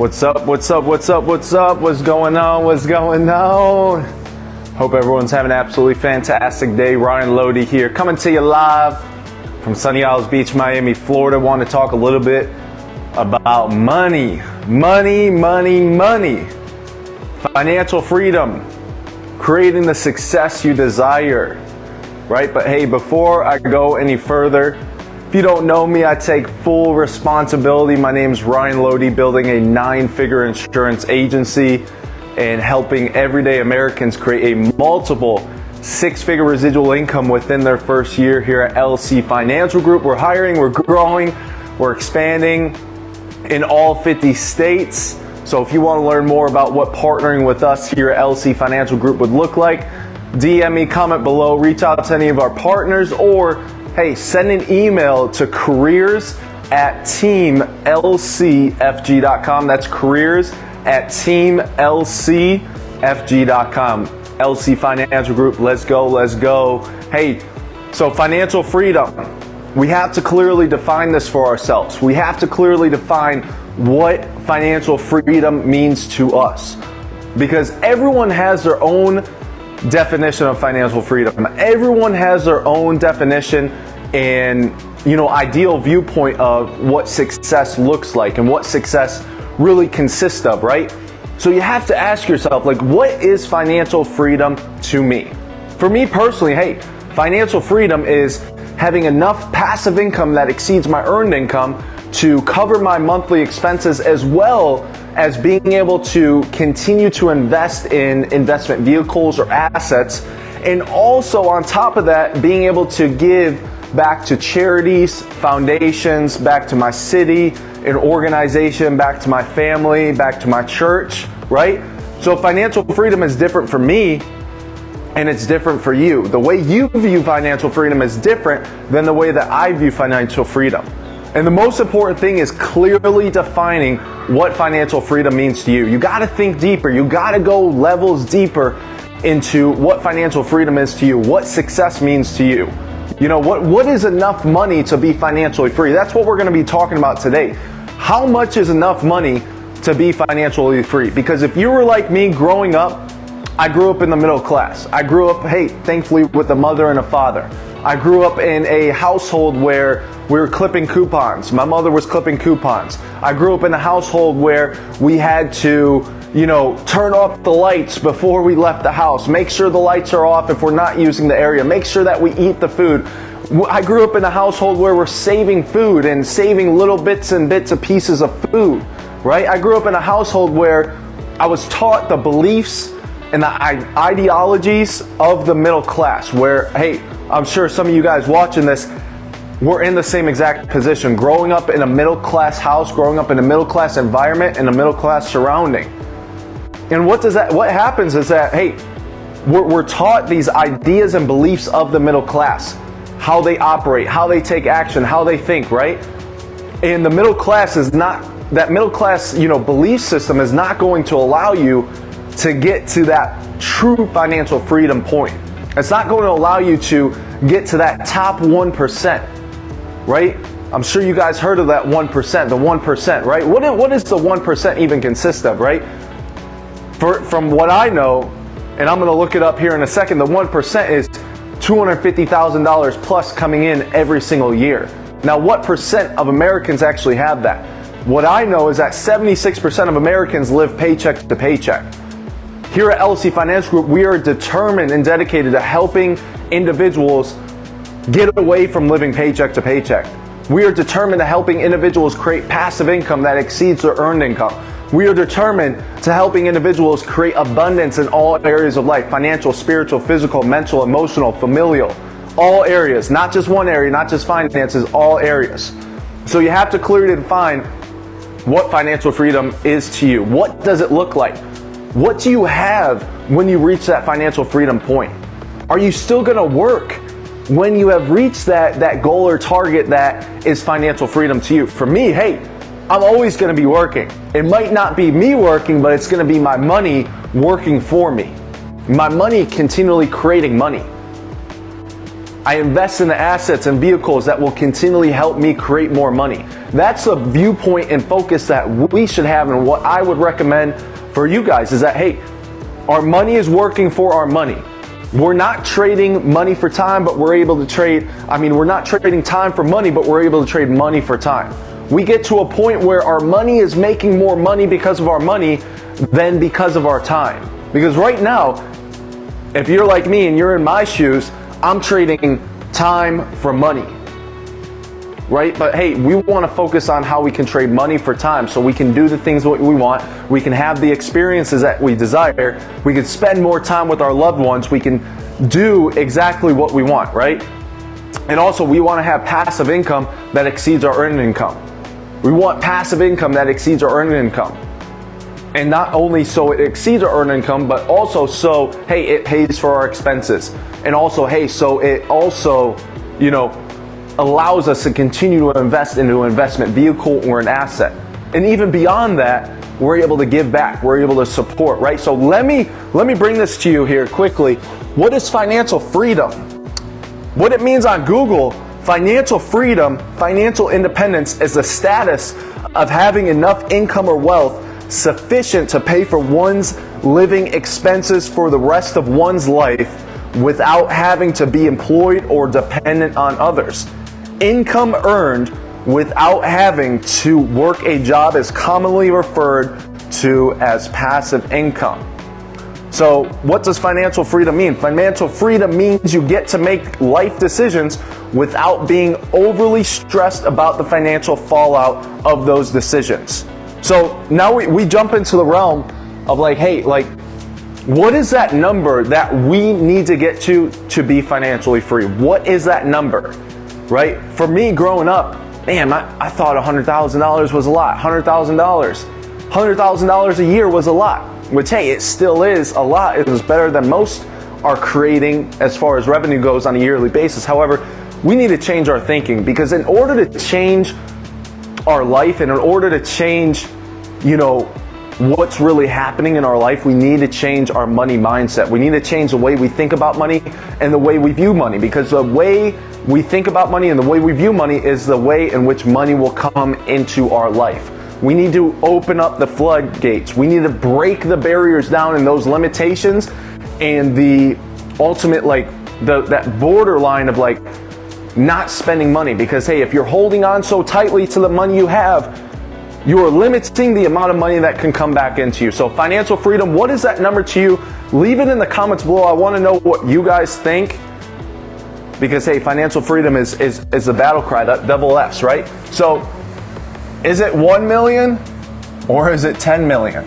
What's up? What's up? What's up? What's up? What's going on? What's going on? Hope everyone's having an absolutely fantastic day. Ryan Loede here, coming to you live from Sunny Isles Beach, Miami, Florida. Want to talk a little bit about money. Money. Financial freedom. Creating the success you desire. Right? But hey, before I go any further, if you don't know me, I take full responsibility. My name's Ryan Loede, building a 9-figure insurance agency and helping everyday Americans create a multiple 6-figure residual income within their first year here at LC Financial Group. We're hiring, we're growing, we're expanding in all 50 states. So if you want to learn more about what partnering with us here at LC Financial Group would look like, DM me, comment below, reach out to any of our partners, or hey, send an email to careers@teamlcfg.com. That's careers@teamlcfg.com. LC Financial Group, let's go. Hey, so financial freedom. We have to clearly define this for ourselves. We have to clearly define what financial freedom means to us. Because everyone has their own definition of financial freedom. Everyone has their own definition and, ideal viewpoint of what success looks like and what success really consists of, right? So you have to ask yourself, what is financial freedom to me? For me personally, hey, financial freedom is having enough passive income that exceeds my earned income to cover my monthly expenses, as well as being able to continue to invest in investment vehicles or assets. And also on top of that, being able to give back to charities, foundations, back to my city, an organization, back to my family, back to my church, right? So financial freedom is different for me and it's different for you. The way you view financial freedom is different than the way that I view financial freedom. And the most important thing is clearly defining what financial freedom means to you. You gotta think deeper. You gotta go levels deeper into what financial freedom is to you, what success means to you. What is enough money to be financially free? That's what we're gonna be talking about today. How much is enough money to be financially free? Because if you were like me growing up, I grew up in the middle class. I grew up, thankfully with a mother and a father. I grew up in a household where we were clipping coupons. My mother was clipping coupons. I grew up in a household where we had to, turn off the lights before we left the house. Make sure the lights are off if we're not using the area. Make sure that we eat the food. I grew up in a household where we're saving food and saving little bits and pieces of food, right? I grew up in a household where I was taught the beliefs and the ideologies of the middle class, where, I'm sure some of you guys watching this, we're in the same exact position, growing up in a middle class house, growing up in a middle class environment, in a middle class surrounding. And what happens is that, we're taught these ideas and beliefs of the middle class, how they operate, how they take action, how they think, right? And the middle class is not, that middle class, belief system is not going to allow you to get to that true financial freedom point. It's not going to allow you to get to that top 1%, right? I'm sure you guys heard of that 1%, the 1%, right? What does the 1% even consist of, right? From what I know, and I'm going to look it up here in a second, the 1% is $250,000 plus coming in every single year. Now, what percent of Americans actually have that? What I know is that 76% of Americans live paycheck to paycheck. Here at LC Financial Group, we are determined and dedicated to helping individuals get away from living paycheck to paycheck. We are determined to helping individuals create passive income that exceeds their earned income. We are determined to helping individuals create abundance in all areas of life: financial, spiritual, physical, mental, emotional, familial, all areas, not just one area, not just finances, all areas. So you have to clearly define what financial freedom is to you. What does it look like? What do you have when you reach that financial freedom point? Are you still gonna work when you have reached that goal or target that is financial freedom to you? For me, I'm always gonna be working. It might not be me working, but it's gonna be my money working for me. My money continually creating money. I invest in the assets and vehicles that will continually help me create more money. That's the viewpoint and focus that we should have, and what I would recommend for you guys is that, hey, our money is working for our money. We're not trading money for time, but we're able to trade, we're not trading time for money, but we're able to trade money for time. We get to a point where our money is making more money because of our money than because of our time. Because right now, if you're like me and you're in my shoes, I'm trading time for money, right? But hey, we want to focus on how we can trade money for time so we can do the things that we want. We can have the experiences that we desire. We can spend more time with our loved ones. We can do exactly what we want, right? And also, we want to have passive income that exceeds our earned income. We want passive income that exceeds our earned income. And not only so it exceeds our earned income, but also so, hey, it pays for our expenses. And also, hey, so it also, allows us to continue to invest into an investment vehicle or an asset. And even beyond that, we're able to give back. We're able to support, right? So let me bring this to you here quickly. What is financial freedom? What it means on Google, financial freedom, financial independence is the status of having enough income or wealth sufficient to pay for one's living expenses for the rest of one's life without having to be employed or dependent on others. Income earned without having to work a job is commonly referred to as passive income. So what does financial freedom mean? Financial freedom means you get to make life decisions without being overly stressed about the financial fallout of those decisions. So now we jump into the realm of what is that number that we need to get to be financially free? What is that number, right? For me growing up, man, I thought $100,000 was a lot. $100,000 a year was a lot, which, hey, it still is a lot. It is better than most are creating as far as revenue goes on a yearly basis. However, we need to change our thinking, because in order to change our life and in order to change, what's really happening in our life, we need to change our money mindset. We need to change the way we think about money and the way we view money, because the way we think about money and the way we view money is the way in which money will come into our life. We need to open up the floodgates. We need to break the barriers down and those limitations and the ultimate, that borderline of not spending money. Because hey, if you're holding on so tightly to the money you have, you are limiting the amount of money that can come back into you. So financial freedom, what is that number to you? Leave it in the comments below. I want to know what you guys think, because hey, financial freedom is the battle cry, that double F's, right? So is it 1 million or is it 10 million?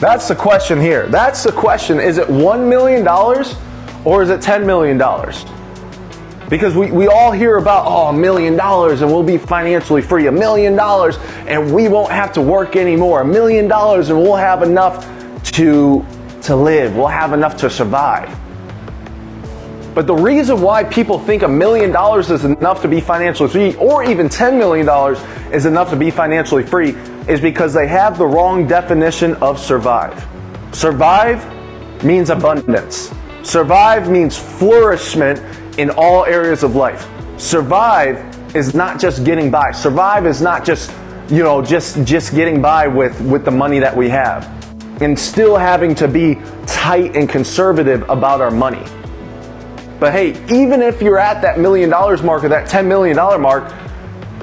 That's the question here. That's the question. Is it $1 million or is it $10 million? Because we all hear about, $1 million and we'll be financially free. $1 million and we won't have to work anymore. $1 million and we'll have enough to live. We'll have enough to survive. But the reason why people think $1 million is enough to be financially free, or even $10 million is enough to be financially free, is because they have the wrong definition of survive. Survive means abundance. Survive means flourishment in all areas of life. Survive is not just getting by. Survive is not just, just getting by with the money that we have, and still having to be tight and conservative about our money. But hey, even if you're at that $1 million mark or that $10 million mark,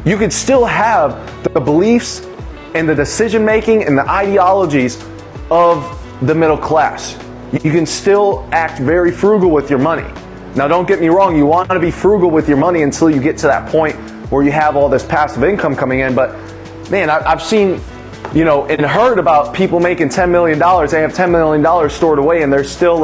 you could still have the beliefs and the decision making and the ideologies of the middle class. You can still act very frugal with your money. Now, don't get me wrong, you want to be frugal with your money until you get to that point where you have all this passive income coming in. But man, I've seen, and heard about people making $10 million. They have $10 million stored away and they're still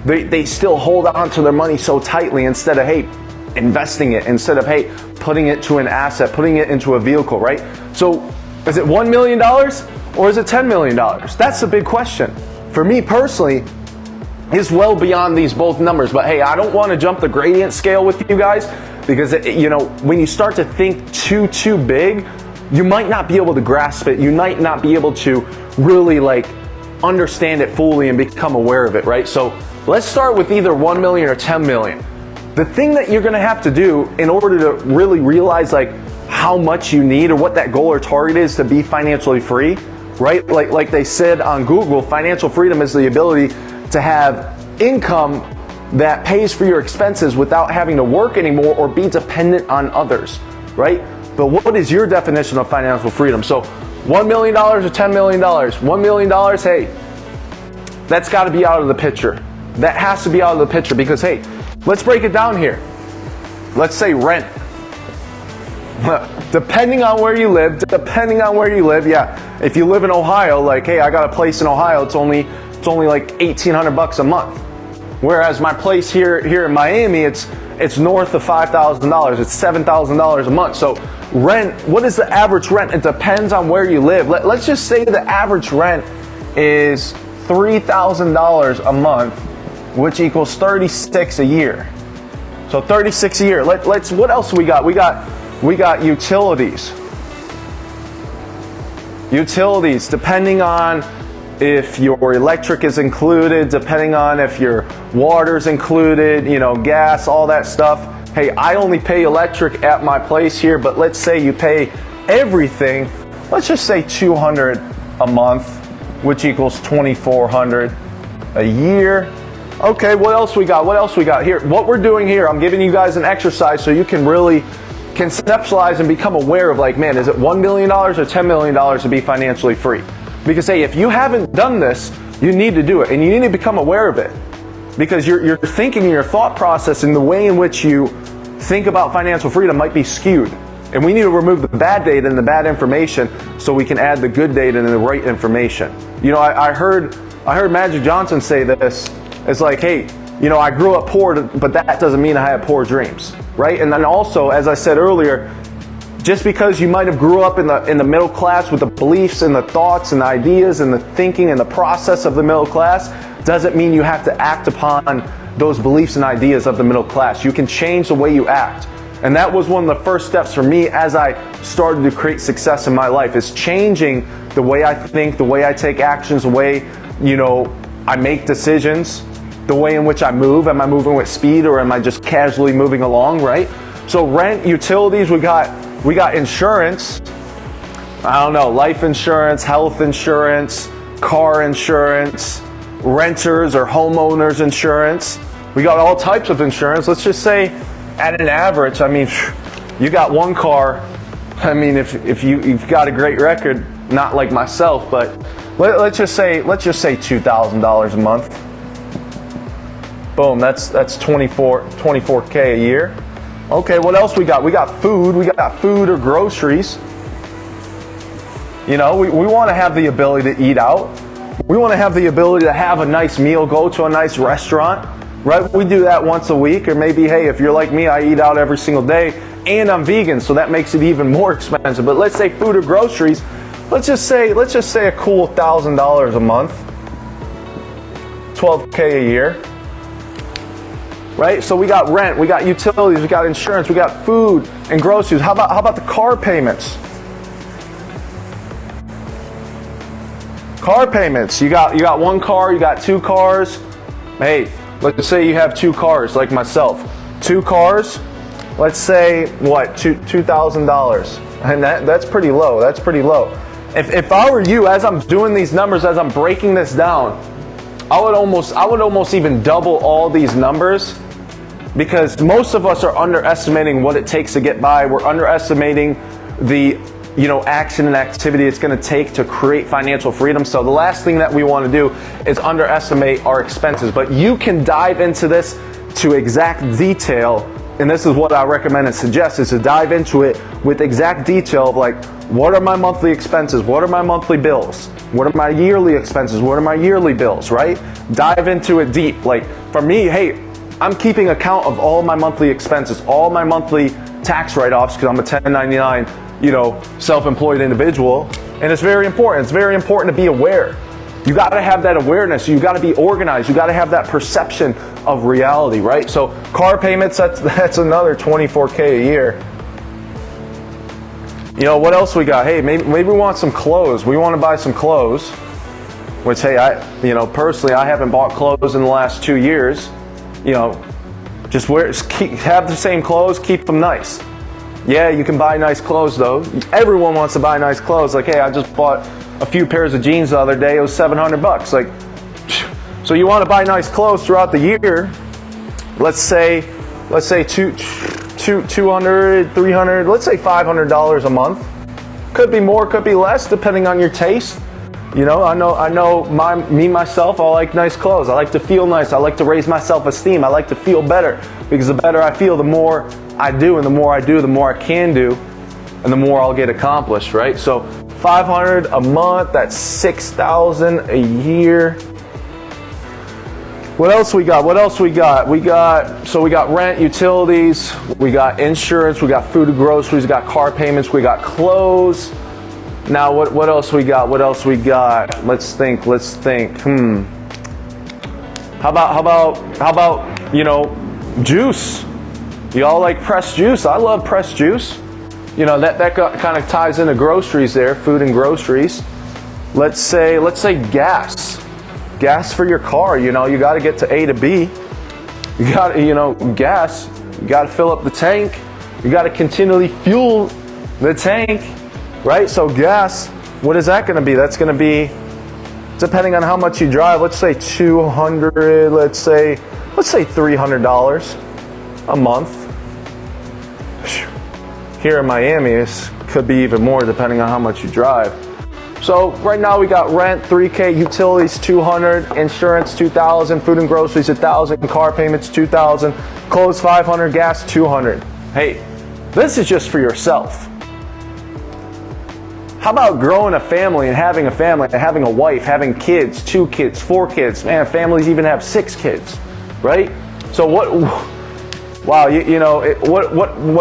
they still hold on to their money so tightly instead of, hey, investing it, instead of, hey, putting it to an asset, putting it into a vehicle, right? So is it $1 million or is it $10 million? That's the big question. For me personally, it's well beyond these both numbers. But hey, I don't want to jump the gradient scale with you guys, because when you start to think too big, you might not be able to grasp it. You might not be able to really understand it fully and become aware of it, right? So let's start with either 1 million or 10 million. the thing that you're going to have to do in order to really realize like how much you need or what that goal or target is to be financially free, right? Like they said on Google, financial freedom is the ability to have income that pays for your expenses without having to work anymore or be dependent on others, right? But what is your definition of financial freedom? So $1 million or $10 million? $1 million, hey, that's got to be out of the picture. That has to be out of the picture because, hey, let's break it down here. Let's say rent. Depending on where you live, yeah. If you live in Ohio, like, hey, I got a place in Ohio, it's only like $1,800 a month. Whereas my place here in Miami, it's north of $5,000. It's $7,000 a month. So rent, what is the average rent? It depends on where you live. Let's just say the average rent is $3,000 a month, which equals 36 a year. So 36 a year. Let's what else we got? We got utilities. Utilities, depending on if your electric is included, depending on if your water's included, gas, all that stuff. Hey, I only pay electric at my place here, but let's say you pay everything, let's just say $200 a month, which equals $2,400 a year. Okay, what else we got here? What we're doing here, I'm giving you guys an exercise so you can really conceptualize and become aware of like, man, is it $1 million or $10 million to be financially free? Because hey, if you haven't done this, you need to do it and you need to become aware of it. Because your thinking, your thought process, and the way in which you think about financial freedom might be skewed. And we need to remove the bad data and the bad information so we can add the good data and the right information. I heard Magic Johnson say this. It's like, hey, I grew up poor, but that doesn't mean I have poor dreams, right? And then also, as I said earlier, just because you might have grew up in the middle class with the beliefs and the thoughts and the ideas and the thinking and the process of the middle class doesn't mean you have to act upon those beliefs and ideas of the middle class. You can change the way you act. And that was one of the first steps for me as I started to create success in my life, is changing the way I think, the way I take actions, the way, I make decisions, the way in which I move. Am I moving with speed or am I just casually moving along, right? So rent, utilities, we got insurance. I don't know, life insurance, health insurance, car insurance, renters or homeowners insurance. We got all types of insurance. Let's just say at an average, you got one car. If you've got a great record, not like myself, but let's just say $2,000 a month. Boom, that's 24K a year. Okay, what else we got? We got food. We got food or groceries. We want to have the ability to eat out. We want to have the ability to have a nice meal, go to a nice restaurant, right? We do that once a week, or maybe, hey, if you're like me, I eat out every single day, and I'm vegan, so that makes it even more expensive. But let's say food or groceries, let's just say a cool $1,000 a month, 12K a year. Right? So we got rent, we got utilities, we got insurance, we got food and groceries. How about the car payments? Car payments. You got one car, you got two cars. Hey, let's say you have two cars like myself. Two cars, let's say what, $2,000. And that's pretty low. That's pretty low. If I were you, as I'm doing these numbers, as I'm breaking this down, I would almost even double all these numbers, because most of us are underestimating what it takes to get by. We're underestimating the action and activity it's going to take to create financial freedom. So the last thing that we want to do is underestimate our expenses. But you can dive into this to exact detail, and this is what I recommend and suggest, is to dive into it with exact detail of like, what are my monthly expenses? What are my monthly bills? What are my yearly expenses? What are my yearly bills, right? Dive into it deep. Like for me, hey, I'm keeping account of all my monthly expenses, all my monthly tax write-offs, because I'm a 1099, self-employed individual. And it's very important. It's very important to be aware. You got to have that awareness. You got to be organized. You got to have that perception of reality, right? So car payments, that's another 24K a year. What else we got? Hey, maybe we want some clothes. We want to buy some clothes, which, hey, personally, I haven't bought clothes in the last 2 years. Just have the same clothes, keep them nice. Yeah, you can buy nice clothes though. Everyone wants to buy nice clothes. Like, hey, I just bought a few pairs of jeans the other day. It was $700. Like, so you want to buy nice clothes throughout the year. Let's say 200, 300, let's say $500 a month. Could be more, could be less, depending on your taste. You know, I know myself, I like nice clothes. I like to feel nice. I like to raise my self-esteem. I like to feel better, because the better I feel, the more I do, and the more I do, the more I can do, and the more I'll get accomplished, right? So $500 a month, that's $6,000 a year. What else we got? We got rent, utilities, we got insurance, we got food and groceries, we got car payments, we got clothes. Now what else we got? Let's think. How about juice? Y'all like pressed juice? I love pressed juice. You know, that kind of ties into groceries there, food and groceries. Let's say gas. Gas for your car. You know, you got to get to A to B. You got to, gas. You got to fill up the tank. You got to continually fuel the tank, right? So gas, what is that going to be? That's going to be, depending on how much you drive, let's say $200, let's say $300 a month. Here in Miami, it could be even more depending on how much you drive. So right now we got rent, $3K, utilities, $200, insurance, $2,000, food and groceries, $1,000, car payments, $2,000, clothes, $500, gas, $200. Hey, this is just for yourself. How about growing a family and having a wife, having kids, 2 kids, 4 kids? Man, families even have 6 kids, right? So what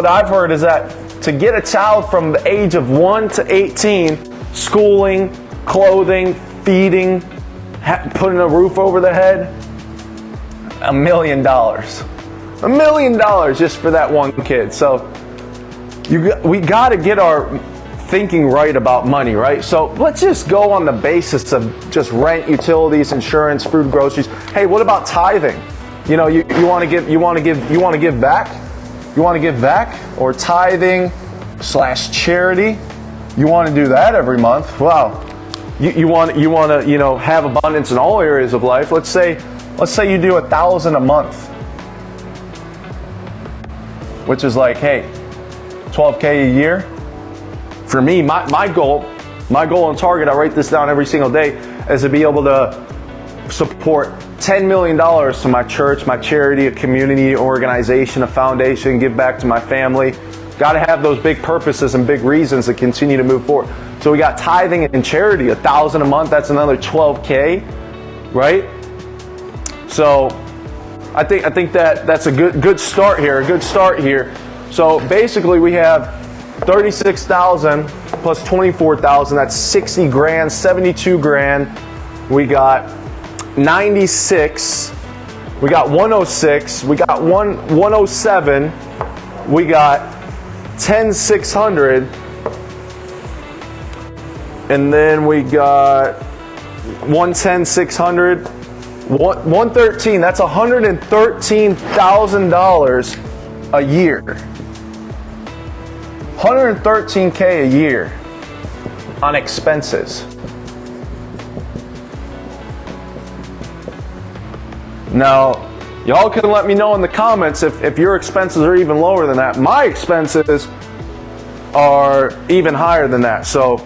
I've heard is that to get a child from the age of 1 to 18, schooling, clothing, feeding, putting a roof over their head, $1 million. $1 million just for that one kid. So we got to get our thinking right about money, right? So let's just go on the basis of just rent, utilities, insurance, food, groceries. Hey, what about tithing? You know, you want to give back? You want to give back? Or tithing / charity? You want to do that every month? Wow. You want to have abundance in all areas of life. Let's say you do $1,000 a month, which is like, hey, $12K a year. For me, my goal and target, I write this down every single day, is to be able to support $10 million to my church, my charity, a community organization, a foundation, give back to my family. Got to have those big purposes and big reasons to continue to move forward. So we got tithing and charity, $1,000 a month. That's another $12K, right? So I think that's a good start here. So basically, we have 36,000 plus 24,000. That's 60 grand, 72 grand. We got 96. We got 106. We got 107. We got 10,600. And then we got 110,600. 113. That's $113,000 a year. 113K a year on expenses. Now, y'all can let me know in the comments if your expenses are even lower than that. My expenses are even higher than that. So,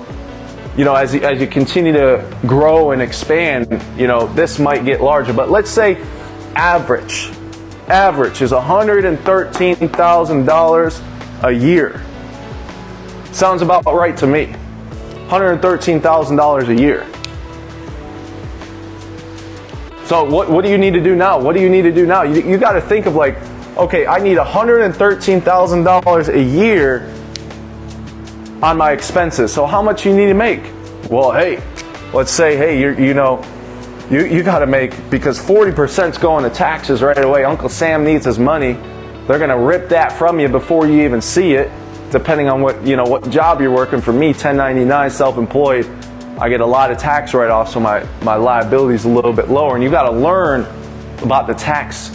as you continue to grow and expand, this might get larger. But let's say average is $113,000 a year. Sounds about right to me. $113,000 a year. So what do you need to do now? You got to think of like, okay, I need $113,000 a year on my expenses. So how much you need to make? Well, hey, let's say, hey, you got to make, because 40% is going to taxes right away. Uncle Sam needs his money. They're going to rip that from you before you even see it, depending on what job you're working. For me, 1099, self-employed, I get a lot of tax write-offs, so my liability is a little bit lower. And you got to learn about the tax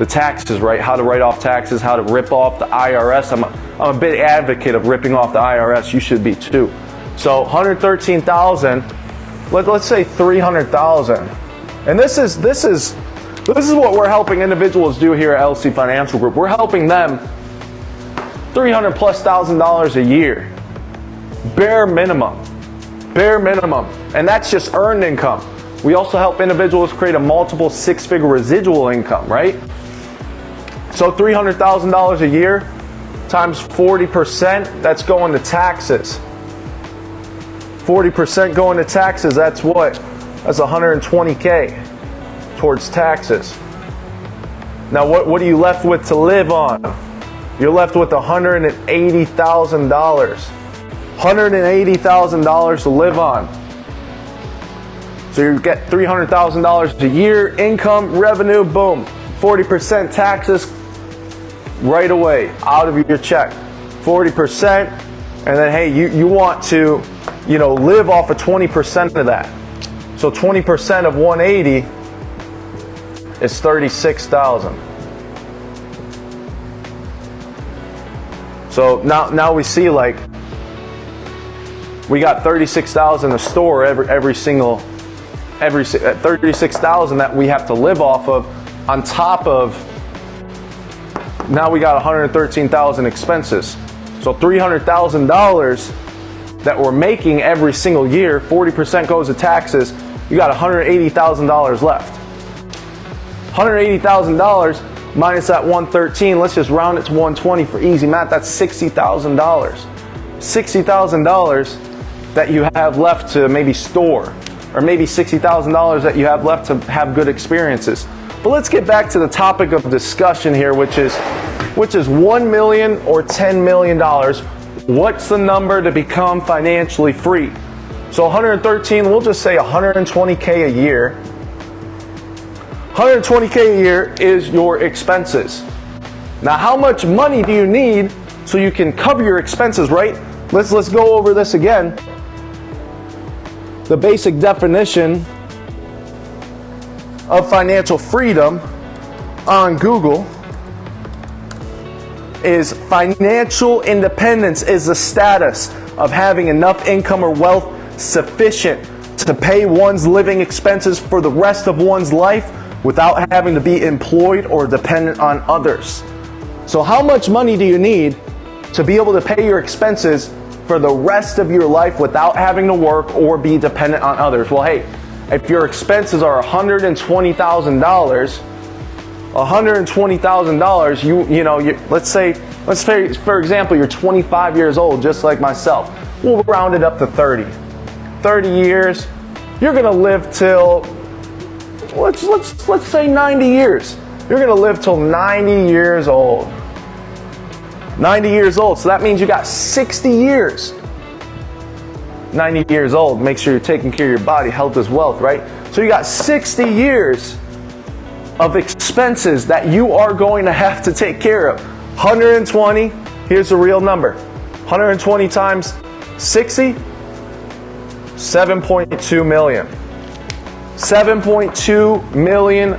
the taxes, right? How to write off taxes, how to rip off the IRS. I'm a big advocate of ripping off the IRS. You should be too. So 113,000, let's say 300,000. And this is what we're helping individuals do here at LC Financial Group. We're helping them $300,000+ a year. Bare minimum. And that's just earned income. We also help individuals create a multiple six-figure residual income, right? So $300,000 a year times 40%, that's going to taxes. 40% going to taxes, that's what? That's $120K towards taxes. Now what are you left with to live on? You're left with $180,000. $180,000 to live on. So you get $300,000 a year, income, revenue, boom. 40% taxes right away out of your check. 40%, and then hey, you want to, live off of 20% of that. So 20% of 180 is 36,000. So now we see like we got 36,000 to store every 36,000 that we have to live off of, on top of now we got 113,000 expenses. So $300,000 that we're making every single year, 40% goes to taxes, you got $180,000 left. $180,000 minus that 113, let's just round it to 120 for easy math, that's $60,000. $60,000 that you have left to maybe store, or maybe $60,000 that you have left to have good experiences. But let's get back to the topic of discussion here, which is $1 million or $10 million. What's the number to become financially free? So 113, we'll just say 120K a year. 120K a year is your expenses. Now, how much money do you need so you can cover your expenses, right? Let's go over this again. The basic definition of financial freedom on Google is financial independence is the status of having enough income or wealth sufficient to pay one's living expenses for the rest of one's life without having to be employed or dependent on others. So how much money do you need to be able to pay your expenses for the rest of your life without having to work or be dependent on others? Well, hey, if your expenses are $120,000, let's say for example you're 25 years old, just like myself. We'll round it up to 30 years. You're gonna live till let's say 90 years. You're gonna live till 90 years old. 90 years old, so that means you got 60 years. 90 years old, make sure you're taking care of your body. Health is wealth, right? So you got 60 years of expenses that you are going to have to take care of. 120, here's the real number. 120 times 60, 7.2 million. $7.2 million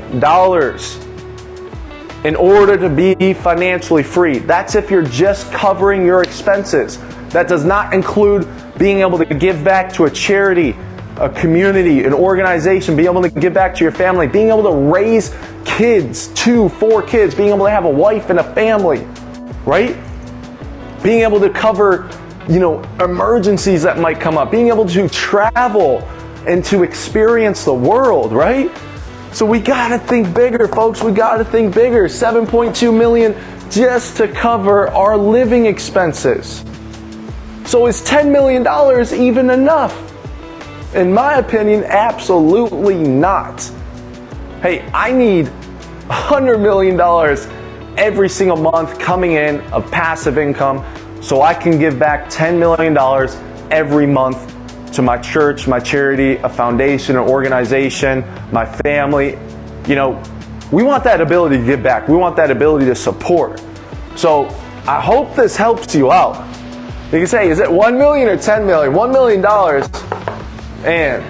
in order to be financially free. That's if you're just covering your expenses. That does not include being able to give back to a charity, a community, an organization, being able to give back to your family, being able to raise kids, 2-4 kids, being able to have a wife and a family, right? Being able to cover, emergencies that might come up, being able to travel and to experience the world, right? So we gotta think bigger, folks. We gotta think bigger. 7.2 million just to cover our living expenses. So is $10 million even enough? In my opinion, absolutely not. Hey, I need $100 million every single month coming in of passive income so I can give back $10 million every month to my church, my charity, a foundation, an organization, my family. We want that ability to give back. We want that ability to support. So I hope this helps you out. You can say, is it 1 million or 10 million? $1 million, and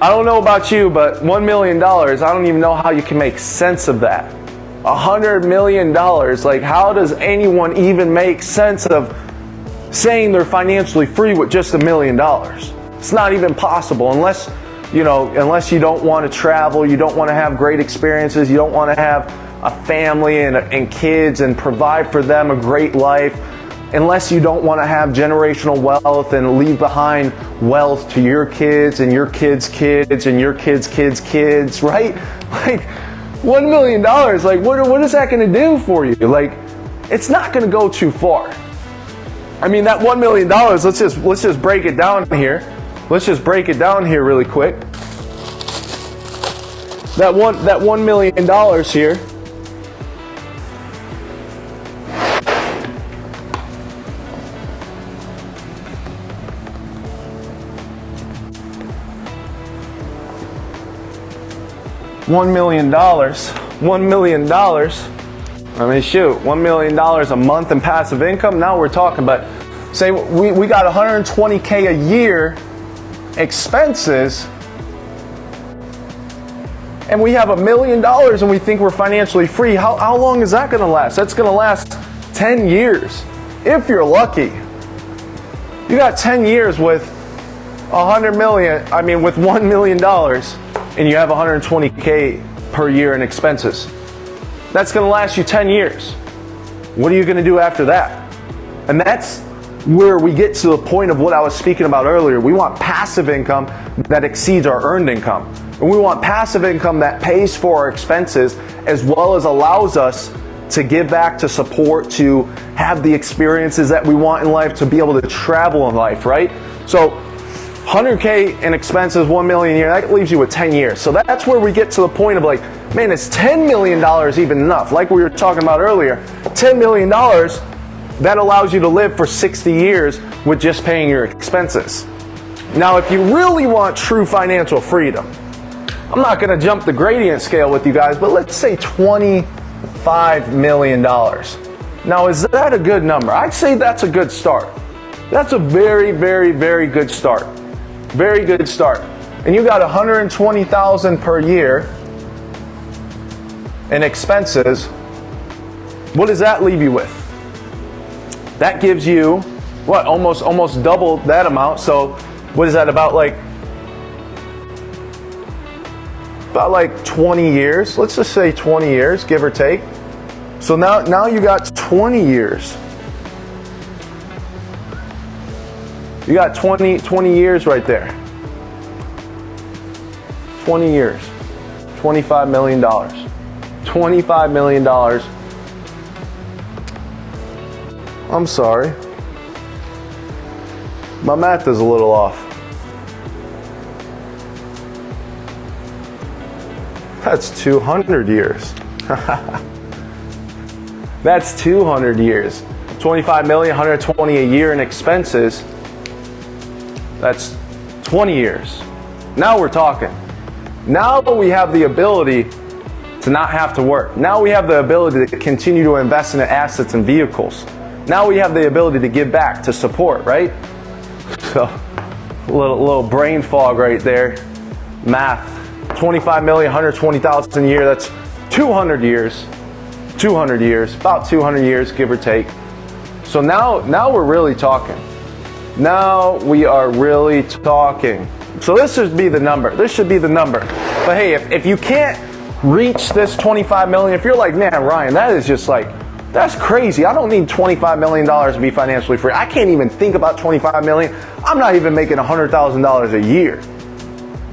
I don't know about you, but $1 million, I don't even know how you can make sense of that. $100 million, like how does anyone even make sense of saying they're financially free with just $1 million? It's not even possible unless you don't want to travel, you don't want to have great experiences, you don't want to have a family and kids and provide for them a great life, unless you don't want to have generational wealth and leave behind wealth to your kids and your kids' kids and your kids' kids' kids, right? Like $1 million, like what is that going to do for you? Like, it's not going to go too far. I mean, that $1 million, let's just break it down here. Let's just break it down here really quick. That $1 million here. $1 million. $1 million. I mean, shoot, $1 million a month in passive income. Now we're talking, but say we got 120K a year expenses, and we have $1 million and we think we're financially free. How long is that going to last? That's going to last 10 years if you're lucky. You got 10 years with $100 million, I mean with $1 million, and you have 120K per year in expenses. That's going to last you 10 years. What are you going to do after that? And that's where we get to the point of what I was speaking about earlier. We want passive income that exceeds our earned income. And we want passive income that pays for our expenses as well as allows us to give back, to support, to have the experiences that we want in life, to be able to travel in life, right? So 100K in expenses, 1 million a year, that leaves you with 10 years. So that's where we get to the point of like, man, is $10 million even enough? Like we were talking about earlier, $10 million, that allows you to live for 60 years with just paying your expenses. Now, if you really want true financial freedom, I'm not going to jump the gradient scale with you guys, but let's say $25 million. Now, is that a good number? I'd say that's a good start. That's a very, very, very good start. Very good start. And you got $120,000 per year in expenses. What does that leave you with? That gives you what, almost double that amount. So what is that, about like 20 years? Let's just say 20 years, give or take. So now you got 20 years. You got 20 years right there. 20 years. $25 million. $25 million. I'm sorry. My math is a little off. That's 200 years. That's 200 years. 25 million, 120 a year in expenses. That's 20 years. Now we're talking. Now we have the ability to not have to work. Now we have the ability to continue to invest in assets and vehicles. Now we have the ability to give back, to support, right? So, a little brain fog right there. Math. 25 million, 120,000 a year, that's 200 years. 200 years, about 200 years, give or take. So now we're really talking. Now we are really talking. So this should be the number. This should be the number. But hey, if you can't reach this 25 million, if you're like, man, Ryan, that is just like, that's crazy. I don't need $25 million to be financially free. I can't even think about 25 million. I'm not even making $100,000 a year,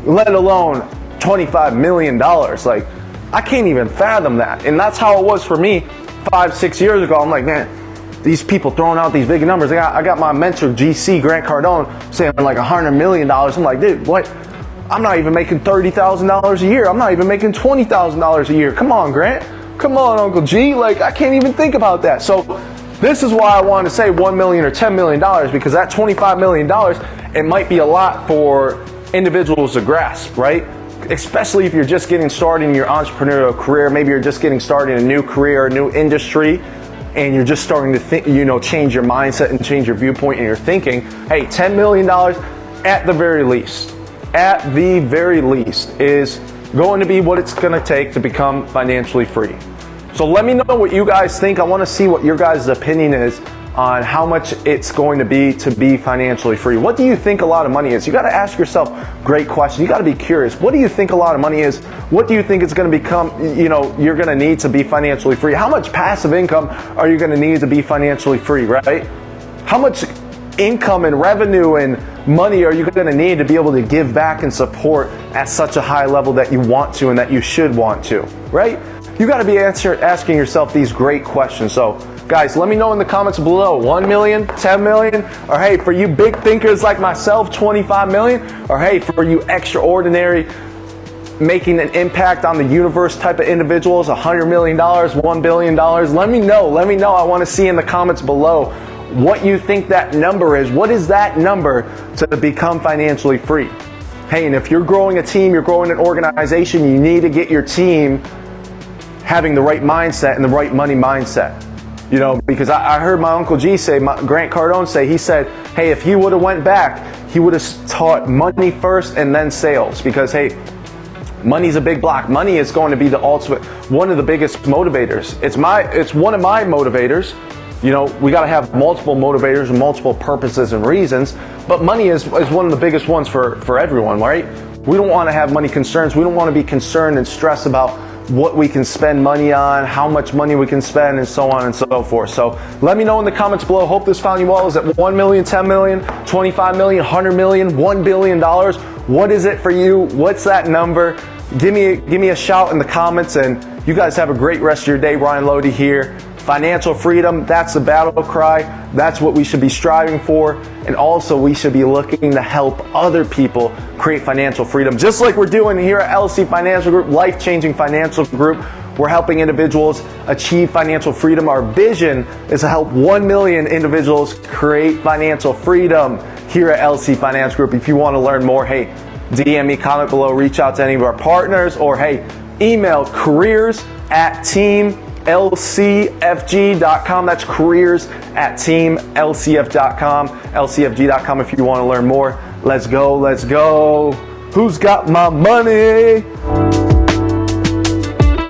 let alone $25 million. Like, I can't even fathom that. And that's how it was for me 5-6 years ago. I'm like, man, these people throwing out these big numbers. I got my mentor, GC, Grant Cardone, saying like $100 million. I'm like, dude, what? I'm not even making $30,000 a year. I'm not even making $20,000 a year. Come on, Grant. Come on, Uncle G. Like, I can't even think about that. So this is why I wanted to say $1 million or $10 million, because that $25 million, it might be a lot for individuals to grasp, right? Especially if you're just getting started in your entrepreneurial career. Maybe you're just getting started in a new career, a new industry, and you're just starting to think, change your mindset and change your viewpoint and your thinking. Hey, $10 million at the very least. at the very least, is going to be what it's going to take to become financially free. So let me know what you guys think. I want to see what your guys' opinion is on how much it's going to be financially free. What do you think a lot of money is? You got to ask yourself great questions. You got to be curious. What do you think a lot of money is? What do you think it's going to become, you're going to need to be financially free? How much passive income are you going to need to be financially free, right? How much income and revenue and money are you going to need to be able to give back and support at such a high level that you want to and that you should want to, right? You got to be asking yourself these great questions. So guys, let me know in the comments below, 1 million, 10 million, or hey, for you big thinkers like myself, 25 million, or hey, for you extraordinary, making an impact on the universe type of individuals, $100 million, $1 billion, let me know. I want to see in the comments below what you think that number is. What is that number to become financially free? Hey, and if you're growing a team, you're growing an organization, you need to get your team having the right mindset and the right money mindset. Because I heard my Uncle G say, Grant Cardone say, he said, hey, if he would have went back, he would have taught money first and then sales. Because hey, money's a big block. Money is going to be the ultimate, one of the biggest motivators. It's one of my motivators. We got to have multiple motivators and multiple purposes and reasons, but money is one of the biggest ones for everyone, right? We don't want to have money concerns. We don't want to be concerned and stressed about what we can spend money on, how much money we can spend, and so on and so forth. So let me know in the comments below. Hope this found you well. Is it 1 million, 10 million, 25 million, 100 million, $1 billion? What is it for you? What's that number? Give me a shout in the comments, and you guys have a great rest of your day. Ryan Loede here. Financial freedom, that's the battle cry. That's what we should be striving for. And also we should be looking to help other people create financial freedom. Just like we're doing here at LC Financial Group, Life-Changing Financial Group. We're helping individuals achieve financial freedom. Our vision is to help 1 million individuals create financial freedom here at LC Financial Group. If you want to learn more, hey, DM me, comment below, reach out to any of our partners, or hey, email careers@teamlcfg.com. That's careers@teamlcf.com, lcfg.com if you want to learn more. Let's go. Who's got my money?